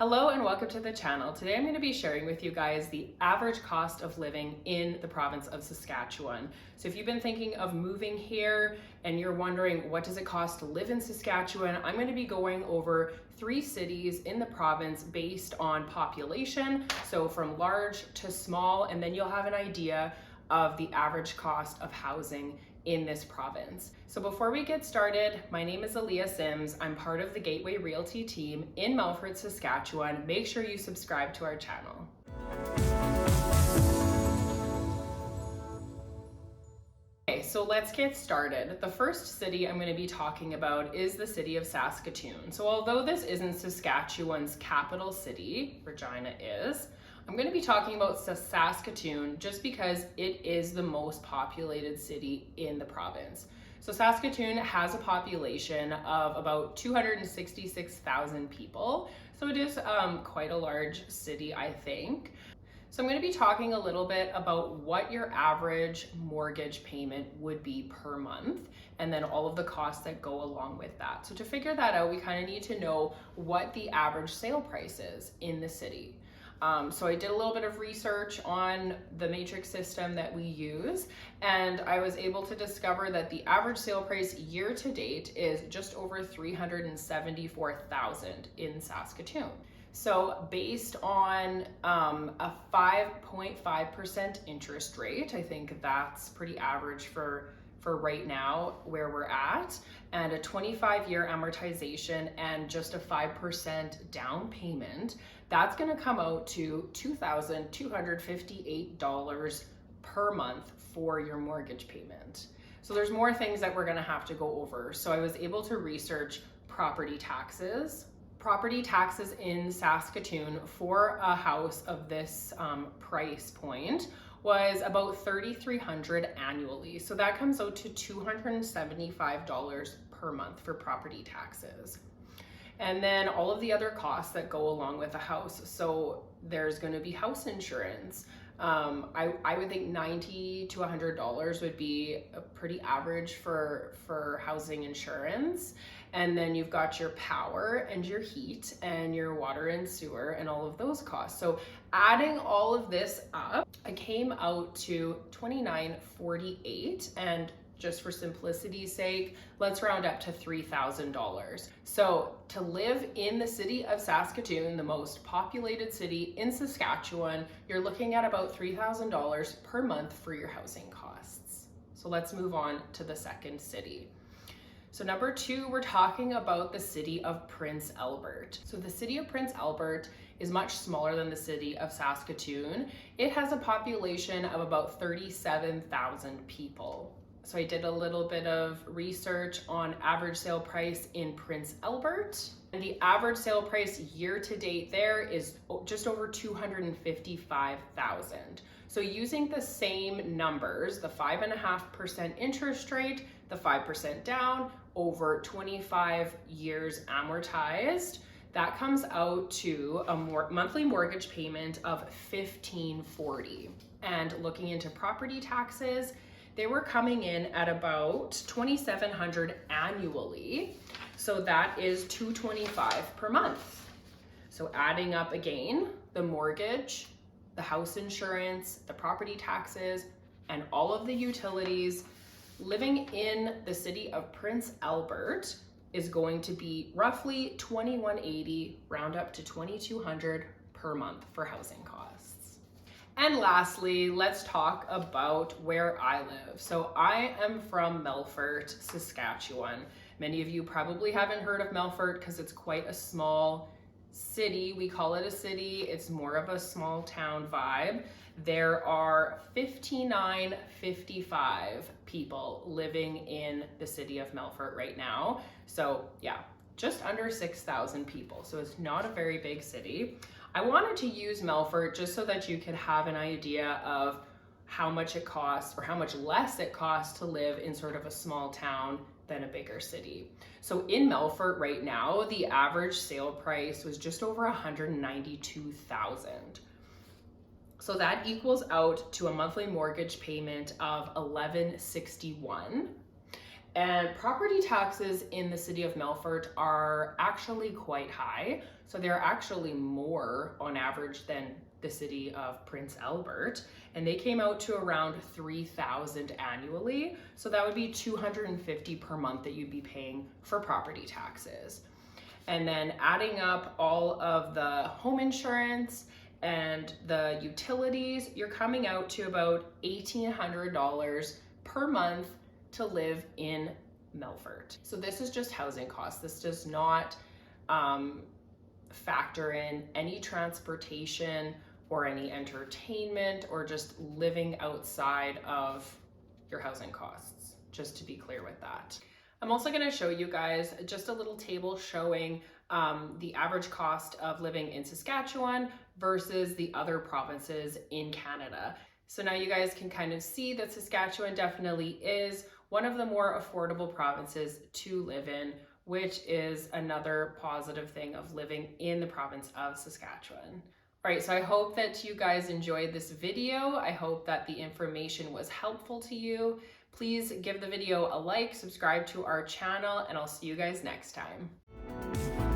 Hello and welcome to the channel. Today I'm going to be sharing with you guys the average cost of living in the province of Saskatchewan. So if you've been thinking of moving here and you're wondering what does it cost to live in Saskatchewan, I'm going to be going over 3 cities in the province based on population, so from large to small, and then you'll have an idea of the average cost of housing in this province. So before we get started, my name is Eleah Sims. I'm part of the Gateway Realty team in Melfort, Saskatchewan. Make sure you subscribe to our channel. Okay, so let's get started. The first city I'm going to be talking about is the city of Saskatoon. So although this isn't Saskatchewan's capital city, Regina is, I'm going to be talking about Saskatoon just because it is the most populated city in the province. So Saskatoon has a population of about 266,000 people. So it is quite a large city, I think. So I'm going to be talking a little bit about what your average mortgage payment would be per month, and then all of the costs that go along with that. So to figure that out, we kind of need to know what the average sale price is in the city. So I did a little bit of research on the matrix system that we use, and I was able to discover that the average sale price year to date is just over $374,000 in Saskatoon. So based on a 5.5% interest rate, I think that's pretty average for right now where we're at, and a 25-year amortization and just a 5% down payment, that's going to come out to $2,258 per month for your mortgage payment. So there's more things that we're going to have to go over. So I was able to research property taxes. Property taxes in Saskatoon for a house of this price point was about $3,300 annually. So that comes out to $275 per month for property taxes. And then all of the other costs that go along with a house. So there's going to be house insurance. I would think $90 to $100 would be a pretty average for housing insurance. And then you've got your power and your heat and your water and sewer and all of those costs. So adding all of this up, I came out to $2,948, and just for simplicity's sake, let's round up to $3,000. So to live in the city of Saskatoon, the most populated city in Saskatchewan, you're looking at about $3,000 per month for your housing costs. So let's move on to the second city. So number 2, we're talking about the city of Prince Albert. So the city of Prince Albert is much smaller than the city of Saskatoon. It has a population of about 37,000 people. So I did a little bit of research on average sale price in Prince Albert. And the average sale price year to date there is just over $255,000. So using the same numbers, the 5.5% interest rate, the 5% down, over 25 years amortized, that comes out to a monthly mortgage payment of $1,540. And looking into property taxes, they were coming in at about $2,700 annually. So that is $225 per month. So adding up again, the mortgage, the house insurance, the property taxes, and all of the utilities, living in the city of Prince Albert is going to be roughly $2,180, round up to $2,200 per month for housing costs. And lastly, let's talk about where I live. So I am from Melfort, Saskatchewan. Many of you probably haven't heard of Melfort because it's quite a small city. We call it a city. It's more of a small town vibe. There are 5,955 people living in the city of Melfort right now. So yeah, just under 6,000 people. So it's not a very big city. I wanted to use Melfort just so that you could have an idea of how much it costs or how much less it costs to live in sort of a small town than a bigger city. So in Melfort right now, the average sale price was just over $192,000. So that equals out to a monthly mortgage payment of $1,161. And property taxes in the city of Melfort are actually quite high. So they're actually more on average than the city of Prince Albert. And they came out to around $3,000 annually. So that would be $250 per month that you'd be paying for property taxes. And then adding up all of the home insurance and the utilities, you're coming out to about $1,800 per month to live in Melfort. So this is just housing costs. This does not factor in any transportation or any entertainment or just living outside of your housing costs, just to be clear with that. I'm also going to show you guys just a little table showing the average cost of living in Saskatchewan versus the other provinces in Canada. So now you guys can kind of see that Saskatchewan definitely is one of the more affordable provinces to live in, which is another positive thing of living in the province of Saskatchewan. All right, so I hope that you guys enjoyed this video. I hope that the information was helpful to you. Please give the video a like, subscribe to our channel, and I'll see you guys next time.